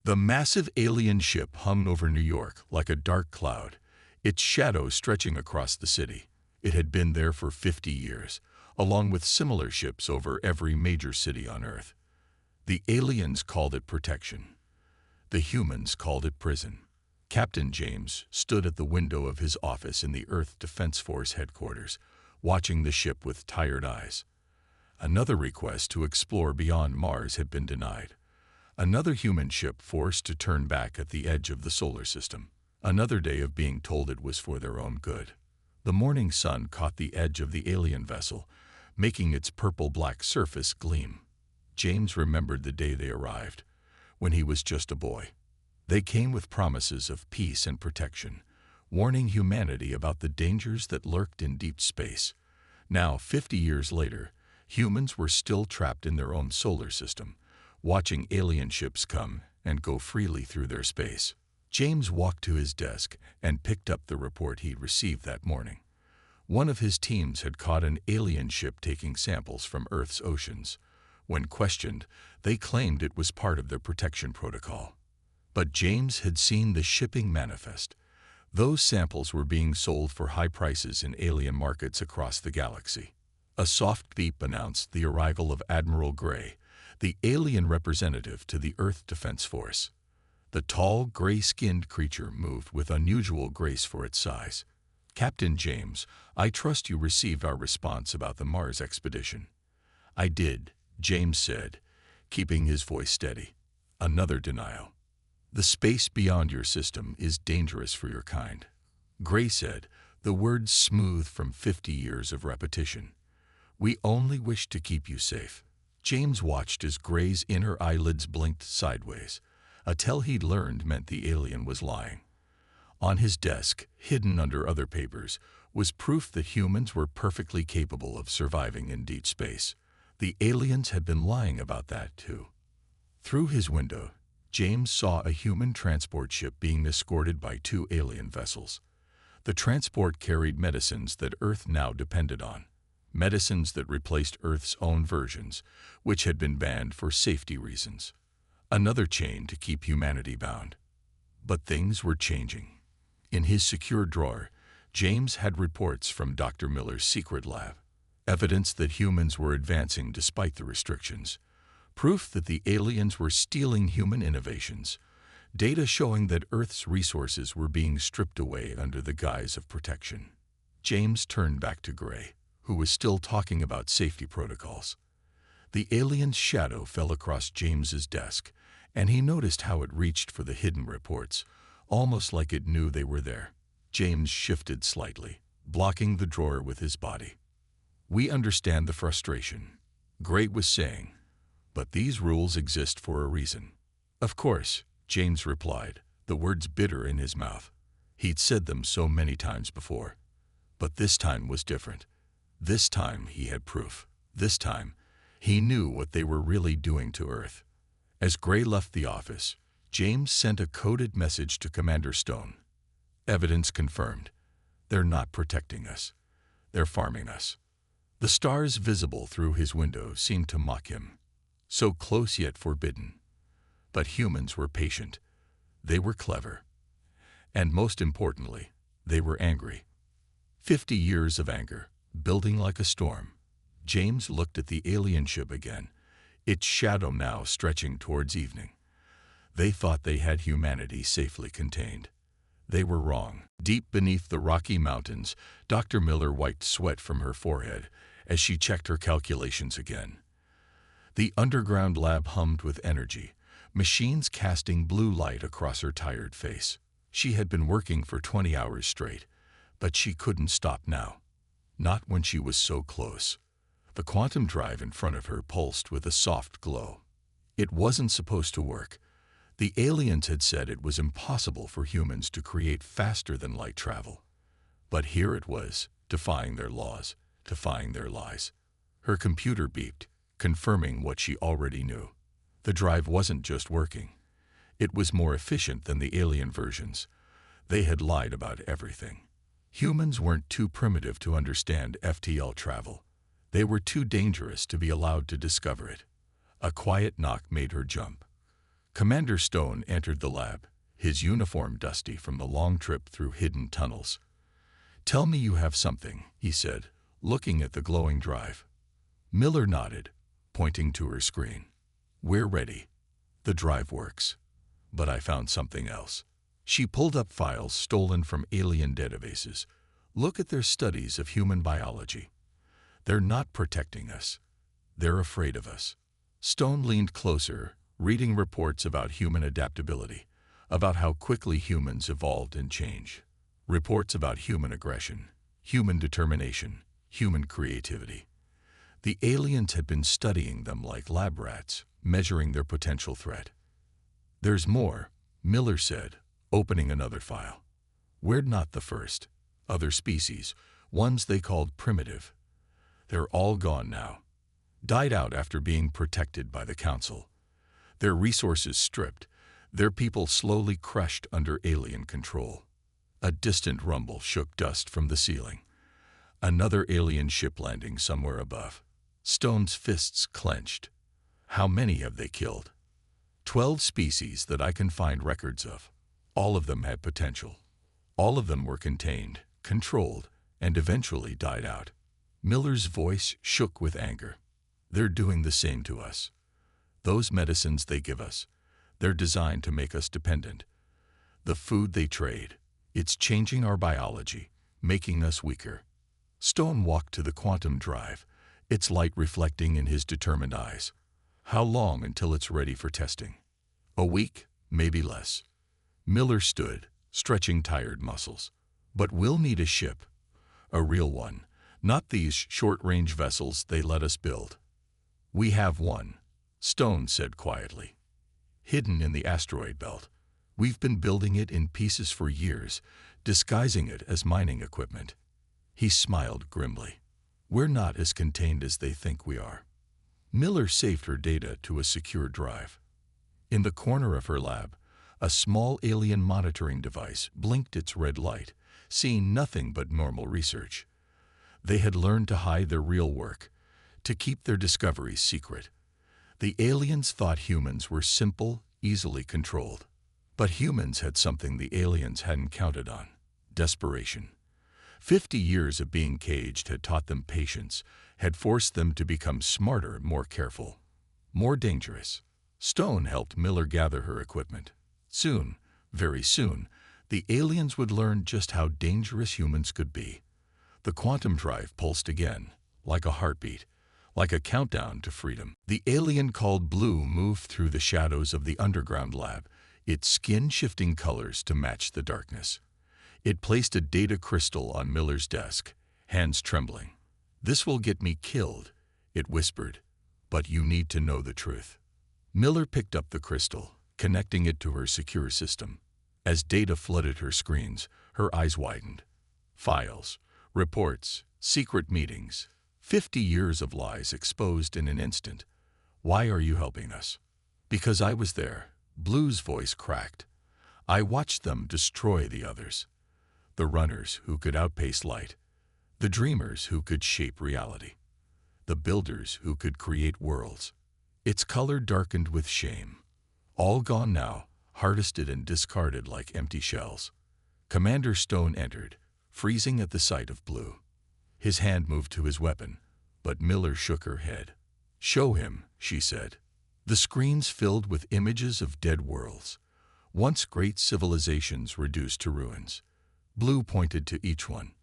The massive alien ship hung over New York like a dark cloud, its shadow stretching across the city. It had been there for 50 years, along with similar ships over every major city on Earth. The aliens called it protection. The humans called it prison. Captain James stood at the window of his office in the Earth Defense Force headquarters, watching the ship with tired eyes. Another request to explore beyond Mars had been denied. Another human ship forced to turn back at the edge of the solar system. Another day of being told it was for their own good. The morning sun caught the edge of the alien vessel, making its purple-black surface gleam. James remembered the day they arrived, when he was just a boy. They came with promises of peace and protection, warning humanity about the dangers that lurked in deep space. Now, 50 years later, humans were still trapped in their own solar system, watching alien ships come and go freely through their space. James walked to his desk and picked up the report he'd received that morning. One of his teams had caught an alien ship taking samples from Earth's oceans. When questioned, they claimed it was part of their protection protocol. But James had seen the shipping manifest. Those samples were being sold for high prices in alien markets across the galaxy. A soft beep announced the arrival of Admiral Gray, the alien representative to the Earth Defense Force. The tall, gray-skinned creature moved with unusual grace for its size. "Captain James, I trust you received our response about the Mars expedition." "I did," James said, keeping his voice steady. Another denial. "The space beyond your system is dangerous for your kind," Gray said, the words smooth from 50 years of repetition. "We only wish to keep you safe." James watched as Gray's inner eyelids blinked sideways. A tell he'd learned meant the alien was lying. On his desk, hidden under other papers, was proof that humans were perfectly capable of surviving in deep space. The aliens had been lying about that, too. Through his window, James saw a human transport ship being escorted by two alien vessels. The transport carried medicines that Earth now depended on. Medicines that replaced Earth's own versions, which had been banned for safety reasons. Another chain to keep humanity bound. But things were changing. In his secure drawer, James had reports from Dr. Miller's secret lab. Evidence that humans were advancing despite the restrictions. Proof that the aliens were stealing human innovations. Data showing that Earth's resources were being stripped away under the guise of protection. James turned back to Gray, who was still talking about safety protocols. The alien's shadow fell across James's desk, and he noticed how it reached for the hidden reports, almost like it knew they were there. James shifted slightly, blocking the drawer with his body. "We understand the frustration," Gray was saying, "but these rules exist for a reason." "Of course," James replied, the words bitter in his mouth. He'd said them so many times before. But this time was different. This time he had proof. This time, he knew what they were really doing to Earth. As Gray left the office, James sent a coded message to Commander Stone. "Evidence confirmed. They're not protecting us. They're farming us." The stars visible through his window seemed to mock him. So close yet forbidden. But humans were patient. They were clever. And most importantly, they were angry. 50 years of anger, building like a storm. James looked at the alien ship again, its shadow now stretching towards evening. They thought they had humanity safely contained. They were wrong. Deep beneath the Rocky Mountains, Dr. Miller wiped sweat from her forehead as she checked her calculations again. The underground lab hummed with energy, machines casting blue light across her tired face. She had been working for 20 hours straight, but she couldn't stop now. Not when she was so close. The quantum drive in front of her pulsed with a soft glow. It wasn't supposed to work. The aliens had said it was impossible for humans to create faster than light travel. But here it was, defying their laws, defying their lies. Her computer beeped, confirming what she already knew. The drive wasn't just working. It was more efficient than the alien versions. They had lied about everything. Humans weren't too primitive to understand FTL travel. They were too dangerous to be allowed to discover it. A quiet knock made her jump. Commander Stone entered the lab, his uniform dusty from the long trip through hidden tunnels. "Tell me you have something," he said, looking at the glowing drive. Miller nodded, pointing to her screen. "We're ready. The drive works. But I found something else." She pulled up files stolen from alien databases. "Look at their studies of human biology. They're not protecting us. They're afraid of us." Stone leaned closer, reading reports about human adaptability, about how quickly humans evolved and change. Reports about human aggression, human determination, human creativity. The aliens had been studying them like lab rats, measuring their potential threat. "There's more," Miller said, opening another file. "We're not the first. Other species, ones they called primitive. They're all gone now. Died out after being protected by the Council. Their resources stripped, their people slowly crushed under alien control." A distant rumble shook dust from the ceiling. Another alien ship landing somewhere above. Stone's fists clenched. "How many have they killed?" 12 species that I can find records of. All of them had potential. All of them were contained, controlled, and eventually died out. Miller's voice shook with anger. "They're doing the same to us. Those medicines they give us, they're designed to make us dependent. The food they trade, it's changing our biology, making us weaker." Stone walked to the quantum drive, its light reflecting in his determined eyes. "How long until it's ready for testing?" "A week, maybe less." Miller stood, stretching tired muscles. "But we'll need a ship. A real one, not these short-range vessels they let us build." "We have one," Stone said quietly. "Hidden in the asteroid belt. We've been building it in pieces for years, disguising it as mining equipment." He smiled grimly. "We're not as contained as they think we are." Miller saved her data to a secure drive. In the corner of her lab, a small alien monitoring device blinked its red light, seeing nothing but normal research. They had learned to hide their real work, to keep their discoveries secret. The aliens thought humans were simple, easily controlled. But humans had something the aliens hadn't counted on: desperation. 50 years of being caged had taught them patience, had forced them to become smarter, more careful, more dangerous. Stone helped Miller gather her equipment. Soon, very soon, the aliens would learn just how dangerous humans could be. The quantum drive pulsed again, like a heartbeat, like a countdown to freedom. The alien called Blue moved through the shadows of the underground lab, its skin shifting colors to match the darkness. It placed a data crystal on Miller's desk, hands trembling. "This will get me killed," it whispered, "but you need to know the truth." Miller picked up the crystal, connecting it to her secure system. As data flooded her screens, her eyes widened. Files, reports, secret meetings, 50 years of lies exposed in an instant. "Why are you helping us?" "Because I was there," Blue's voice cracked. "I watched them destroy the others. The runners who could outpace light, the dreamers who could shape reality, the builders who could create worlds." Its color darkened with shame. "All gone now, harvested and discarded like empty shells." Commander Stone entered, freezing at the sight of Blue. His hand moved to his weapon, but Miller shook her head. "Show him," she said. The screens filled with images of dead worlds, once great civilizations reduced to ruins. Blue pointed to each one.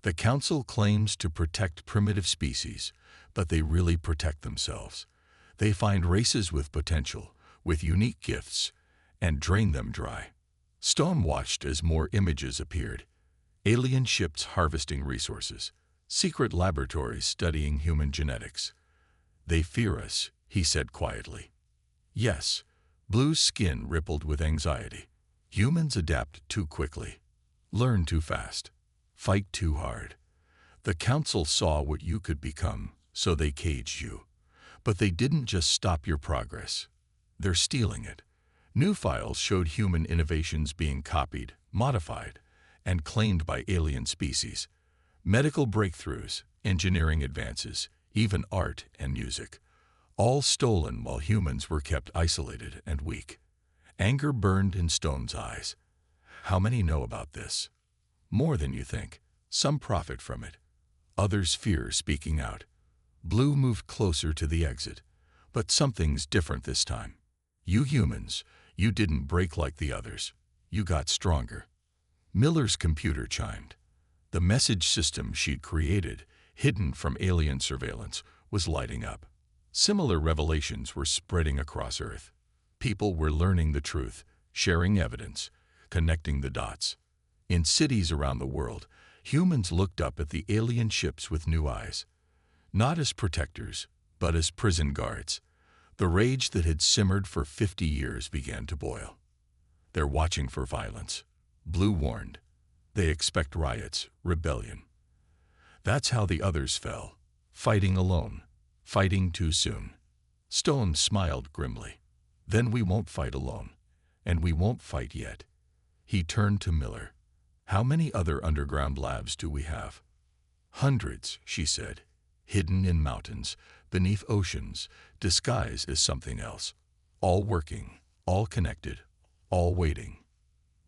"The Council claims to protect primitive species, but they really protect themselves. They find races with potential, with unique gifts, and drain them dry." Stone watched as more images appeared. Alien ships harvesting resources, secret laboratories studying human genetics. "They fear us," he said quietly. "Yes." Blue's skin rippled with anxiety. "Humans adapt too quickly, learn too fast, fight too hard. The Council saw what you could become, so they caged you. But they didn't just stop your progress. They're stealing it." New files showed human innovations being copied, modified, and claimed by alien species. Medical breakthroughs, engineering advances, even art and music. all stolen while humans were kept isolated and weak. Anger burned in Stone's eyes. How many know about this? More than you think. Some profit from it. Others fear speaking out. Blue moved closer to the exit. But something's different this time. You humans, you didn't break like the others. You got stronger. Miller's computer chimed. The message system she'd created, hidden from alien surveillance, was lighting up. Similar revelations were spreading across Earth. People were learning the truth, sharing evidence, connecting the dots. In cities around the world, humans looked up at the alien ships with new eyes. Not as protectors, but as prison guards. The rage that had simmered for 50 years began to boil. They're watching for violence. Blue warned. They expect riots, rebellion. That's how the others fell. Fighting alone. Fighting too soon. Stone smiled grimly. Then we won't fight alone. And we won't fight yet. He turned to Miller. How many other underground labs do we have? Hundreds, she said. Hidden in mountains, beneath oceans, disguised as something else. All working, all connected, all waiting.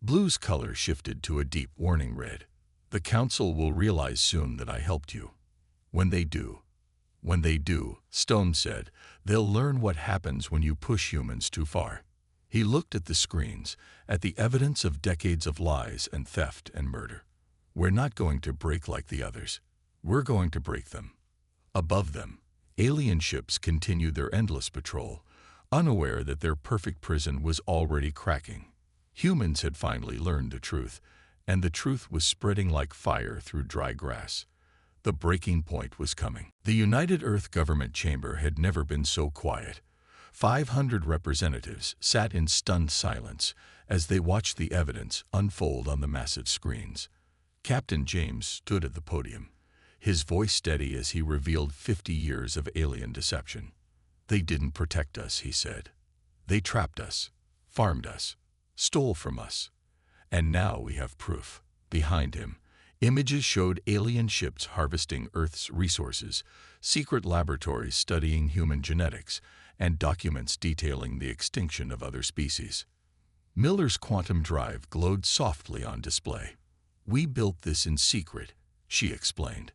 Blue's color shifted to a deep warning red. The Council will realize soon that I helped you. When they do, Stone said, they'll learn what happens when you push humans too far. He looked at the screens, at the evidence of decades of lies and theft and murder. We're not going to break like the others. We're going to break them. Above them, alien ships continued their endless patrol, unaware that their perfect prison was already cracking. Humans had finally learned the truth, and the truth was spreading like fire through dry grass. The breaking point was coming. The United Earth Government Chamber had never been so quiet. 500 representatives sat in stunned silence as they watched the evidence unfold on the massive screens. Captain James stood at the podium, his voice steady as he revealed 50 years of alien deception. They didn't protect us, he said. They trapped us, farmed us, stole from us. And now we have proof. Behind him, images showed alien ships harvesting Earth's resources, secret laboratories studying human genetics, and documents detailing the extinction of other species. Miller's quantum drive glowed softly on display. We built this in secret, she explained.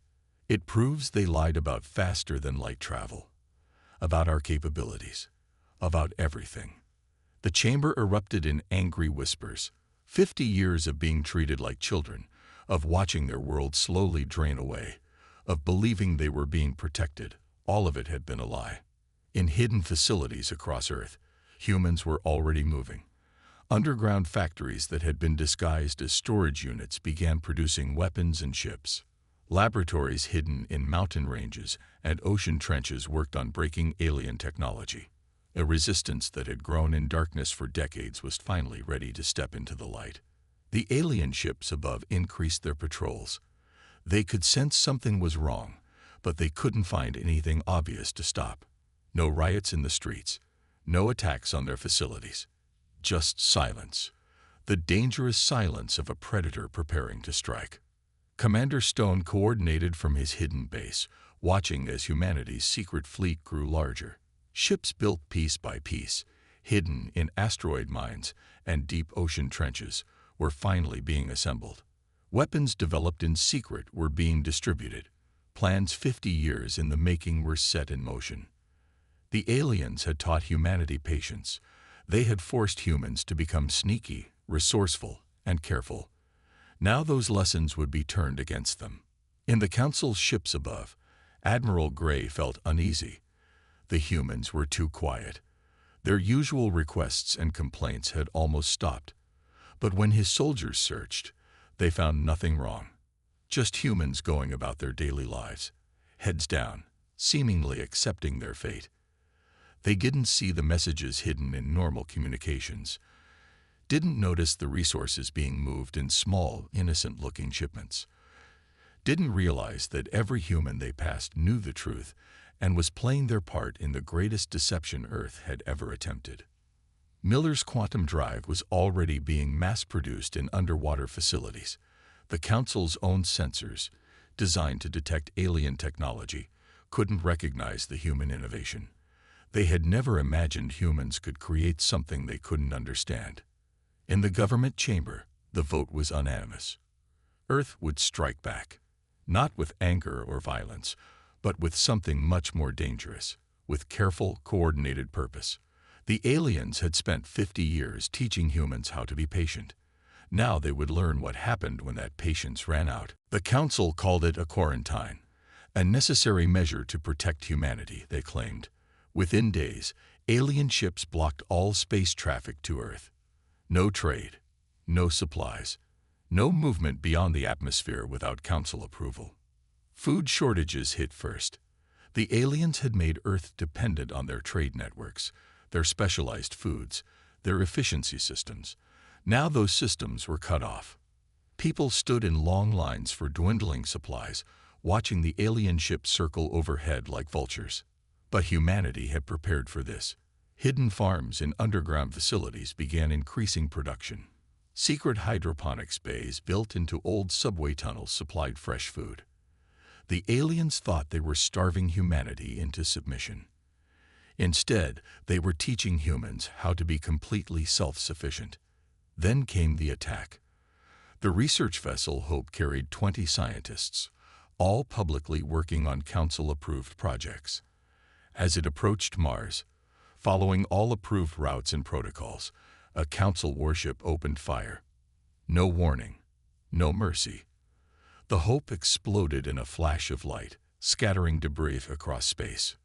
It proves they lied about faster than light travel, about our capabilities, about everything. The chamber erupted in angry whispers. 50 years of being treated like children, of watching their world slowly drain away, of believing they were being protected, all of it had been a lie. In hidden facilities across Earth, humans were already moving. Underground factories that had been disguised as storage units began producing weapons and ships. Laboratories hidden in mountain ranges and ocean trenches worked on breaking alien technology. A resistance that had grown in darkness for decades was finally ready to step into the light. The alien ships above increased their patrols. They could sense something was wrong, but they couldn't find anything obvious to stop. No riots in the streets, no attacks on their facilities. Just silence. The dangerous silence of a predator preparing to strike. Commander Stone coordinated from his hidden base, watching as humanity's secret fleet grew larger. Ships built piece by piece, hidden in asteroid mines and deep ocean trenches, were finally being assembled. Weapons developed in secret were being distributed. Plans 50 years in the making were set in motion. The aliens had taught humanity patience. They had forced humans to become sneaky, resourceful, and careful. Now those lessons would be turned against them. In the Council's ships above, Admiral Gray felt uneasy. The humans were too quiet. Their usual requests and complaints had almost stopped. But when his soldiers searched, they found nothing wrong. Just humans going about their daily lives, heads down, seemingly accepting their fate. They didn't see the messages hidden in normal communications, didn't notice the resources being moved in small, innocent-looking shipments, didn't realize that every human they passed knew the truth and was playing their part in the greatest deception Earth had ever attempted. Miller's quantum drive was already being mass-produced in underwater facilities. The Council's own sensors, designed to detect alien technology, couldn't recognize the human innovation. They had never imagined humans could create something they couldn't understand. In the government chamber, the vote was unanimous. Earth would strike back, not with anger or violence, but with something much more dangerous, with careful, coordinated purpose. The aliens had spent 50 years teaching humans how to be patient. Now they would learn what happened when that patience ran out. The council called it a quarantine, a necessary measure to protect humanity, they claimed. Within days, alien ships blocked all space traffic to Earth. No trade, no supplies, no movement beyond the atmosphere without council approval. Food shortages hit first. The aliens had made Earth dependent on their trade networks, their specialized foods, their efficiency systems. Now those systems were cut off. People stood in long lines for dwindling supplies, watching the alien ships circle overhead like vultures. But humanity had prepared for this. Hidden farms in underground facilities began increasing production. Secret hydroponics bays built into old subway tunnels supplied fresh food. The aliens thought they were starving humanity into submission. Instead, they were teaching humans how to be completely self-sufficient. Then came the attack. The research vessel Hope carried 20 scientists, all publicly working on council-approved projects. As it approached Mars, following all approved routes and protocols, a council warship opened fire. No warning, no mercy. The Hope exploded in a flash of light, scattering debris across space.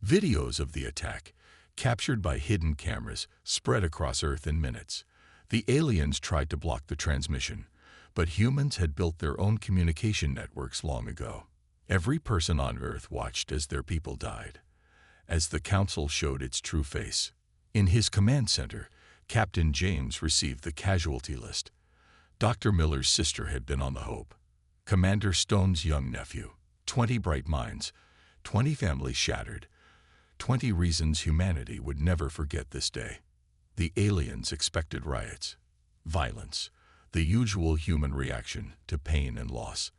Videos of the attack, captured by hidden cameras, spread across Earth in minutes. The aliens tried to block the transmission, but humans had built their own communication networks long ago. Every person on Earth watched as their people died, as the council showed its true face. In his command center, Captain James received the casualty list. Dr. Miller's sister had been on the Hope. Commander Stone's young nephew. 20 bright minds, 20 families shattered, 20 reasons humanity would never forget this day. The aliens expected riots, violence, the usual human reaction to pain and loss.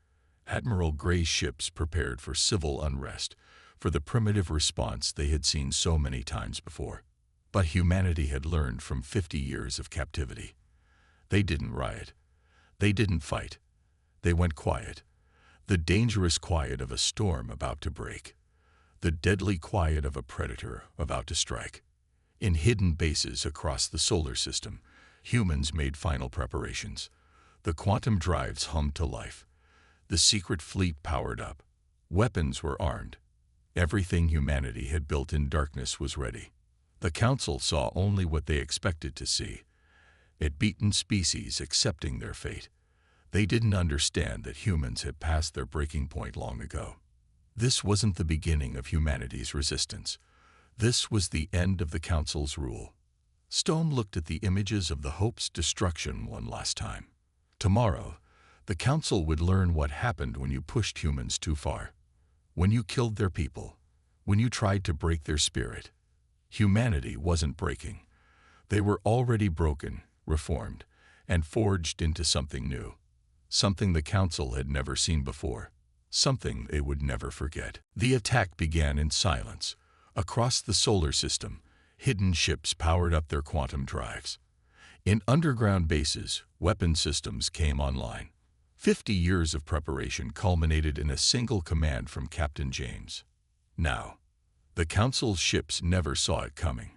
Admiral Gray's ships prepared for civil unrest, for the primitive response they had seen so many times before. But humanity had learned from 50 years of captivity. They didn't riot. They didn't fight. They went quiet. The dangerous quiet of a storm about to break. The deadly quiet of a predator about to strike. In hidden bases across the solar system, humans made final preparations. The quantum drives hummed to life. The secret fleet powered up. Weapons were armed. Everything humanity had built in darkness was ready. The council saw only what they expected to see. A beaten species accepting their fate. They didn't understand that humans had passed their breaking point long ago. This wasn't the beginning of humanity's resistance. This was the end of the council's rule. Stone looked at the images of the Hope's destruction one last time. Tomorrow, the council would learn what happened when you pushed humans too far. When you killed their people. When you tried to break their spirit. Humanity wasn't breaking. They were already broken, reformed, and forged into something new. Something the council had never seen before. Something they would never forget. The attack began in silence. Across the solar system, hidden ships powered up their quantum drives. In underground bases, weapon systems came online. 50 years of preparation culminated in a single command from Captain James. Now, the council's ships never saw it coming.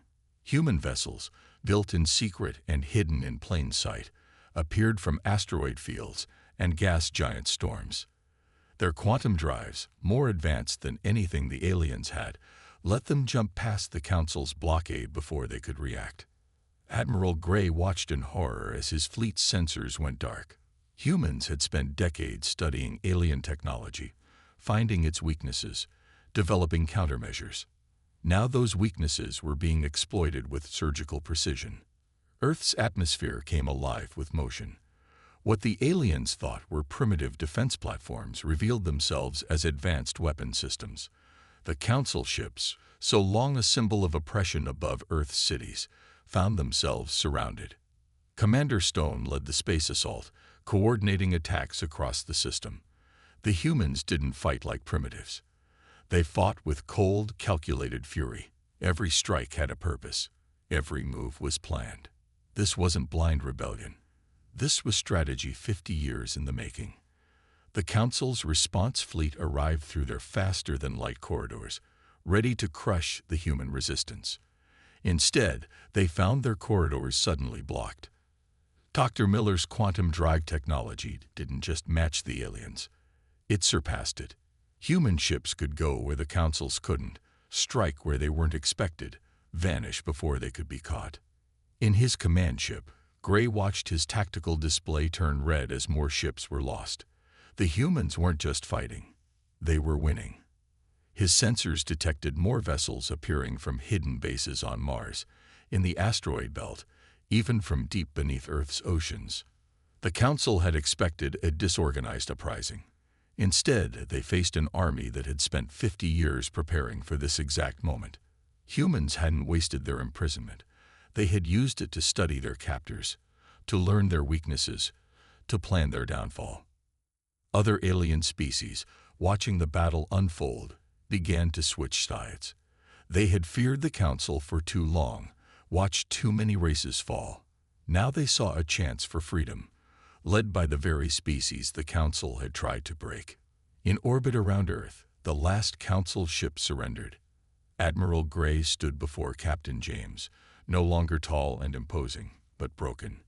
Human vessels, built in secret and hidden in plain sight, appeared from asteroid fields and gas giant storms. Their quantum drives, more advanced than anything the aliens had, let them jump past the council's blockade before they could react. Admiral Gray watched in horror as his fleet's sensors went dark. Humans had spent decades studying alien technology, finding its weaknesses, developing countermeasures. Now those weaknesses were being exploited with surgical precision. Earth's atmosphere came alive with motion. What the aliens thought were primitive defense platforms revealed themselves as advanced weapon systems. The council ships, so long a symbol of oppression above Earth's cities, found themselves surrounded. Commander Stone led the space assault, coordinating attacks across the system. The humans didn't fight like primitives. They fought with cold, calculated fury. Every strike had a purpose. Every move was planned. This wasn't blind rebellion. This was strategy 50 years in the making. The Council's response fleet arrived through their faster-than-light corridors, ready to crush the human resistance. Instead, they found their corridors suddenly blocked. Dr. Miller's quantum drive technology didn't just match the aliens. It surpassed it. Human ships could go where the Council's couldn't, strike where they weren't expected, vanish before they could be caught. In his command ship, Gray watched his tactical display turn red as more ships were lost. The humans weren't just fighting. They were winning. His sensors detected more vessels appearing from hidden bases on Mars, in the asteroid belt, even from deep beneath Earth's oceans. The Council had expected a disorganized uprising. Instead, they faced an army that had spent 50 years preparing for this exact moment. Humans hadn't wasted their imprisonment. They had used it to study their captors, to learn their weaknesses, to plan their downfall. Other alien species, watching the battle unfold, began to switch sides. They had feared the Council for too long, watched too many races fall. Now they saw a chance for freedom, led by the very species the Council had tried to break. In orbit around Earth, the last Council ship surrendered. Admiral Gray stood before Captain James, no longer tall and imposing, but broken.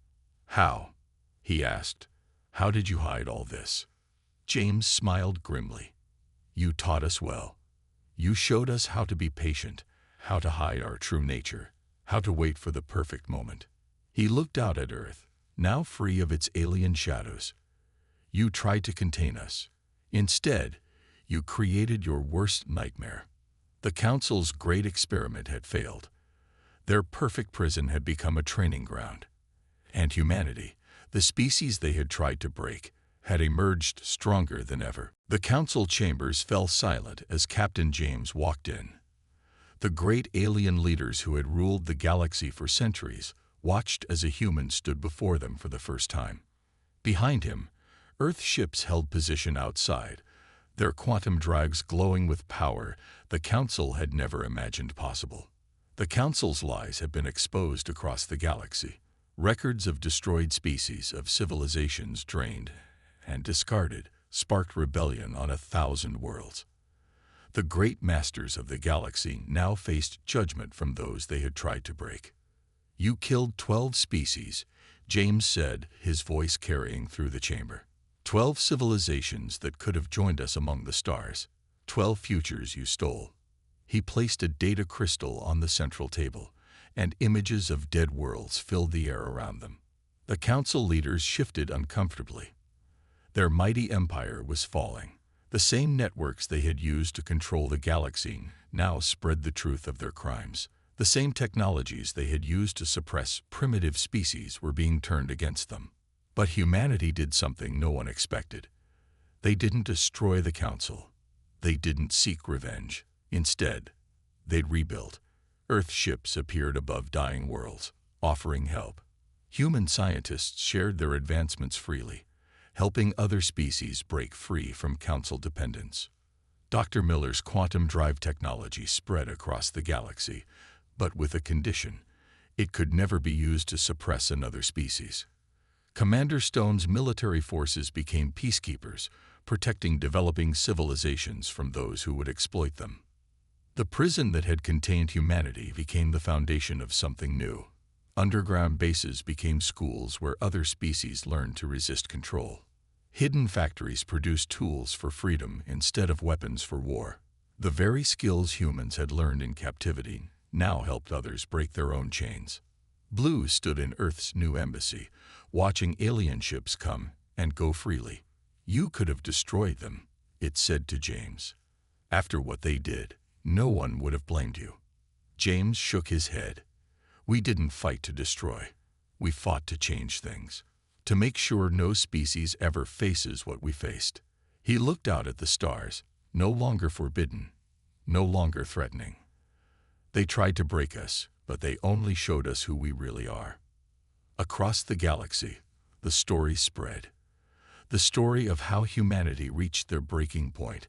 "How?" he asked. "How did you hide all this?" James smiled grimly. "You taught us well. You showed us how to be patient, how to hide our true nature, how to wait for the perfect moment." He looked out at Earth, now free of its alien shadows. "You tried to contain us. Instead, you created your worst nightmare." The Council's great experiment had failed. Their perfect prison had become a training ground. And humanity, the species they had tried to break, had emerged stronger than ever. The Council chambers fell silent as Captain James walked in. The great alien leaders who had ruled the galaxy for centuries watched as a human stood before them for the first time. Behind him, Earth ships held position outside, their quantum drives glowing with power the Council had never imagined possible. The Council's lies have been exposed across the galaxy. Records of destroyed species, of civilizations drained and discarded, sparked rebellion on 1,000 worlds. The great masters of the galaxy now faced judgment from those they had tried to break. "You killed 12 species," James said, his voice carrying through the chamber. 12 civilizations that could have joined us among the stars. 12 futures you stole." He placed a data crystal on the central table, and images of dead worlds filled the air around them. The Council leaders shifted uncomfortably. Their mighty empire was falling. The same networks they had used to control the galaxy now spread the truth of their crimes. The same technologies they had used to suppress primitive species were being turned against them. But humanity did something no one expected. They didn't destroy the Council. They didn't seek revenge. Instead, they'd rebuilt. Earth ships appeared above dying worlds, offering help. Human scientists shared their advancements freely, helping other species break free from Council dependence. Dr. Miller's quantum drive technology spread across the galaxy, but with a condition: it could never be used to suppress another species. Commander Stone's military forces became peacekeepers, protecting developing civilizations from those who would exploit them. The prison that had contained humanity became the foundation of something new. Underground bases became schools where other species learned to resist control. Hidden factories produced tools for freedom instead of weapons for war. The very skills humans had learned in captivity now helped others break their own chains. Blue stood in Earth's new embassy, watching alien ships come and go freely. "You could have destroyed them," it said to James. "After what they did, no one would have blamed you." James shook his head. "We didn't fight to destroy. We fought to change things, to make sure no species ever faces what we faced." He looked out at the stars, no longer forbidden, no longer threatening. "They tried to break us, but they only showed us who we really are." Across the galaxy, the story spread. The story of how humanity reached their breaking point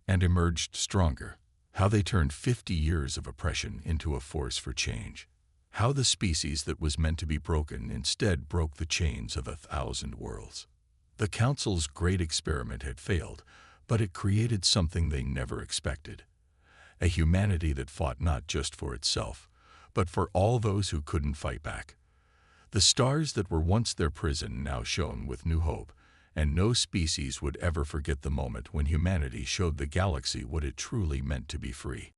and emerged stronger, How they turned 50 years of oppression into a force for change. How the species that was meant to be broken instead broke the chains of 1,000 worlds. The Council's great experiment had failed, but it created something they never expected. A humanity that fought not just for itself, but for all those who couldn't fight back. The stars that were once their prison now shone with new hope, and no species would ever forget the moment when humanity showed the galaxy what it truly meant to be free.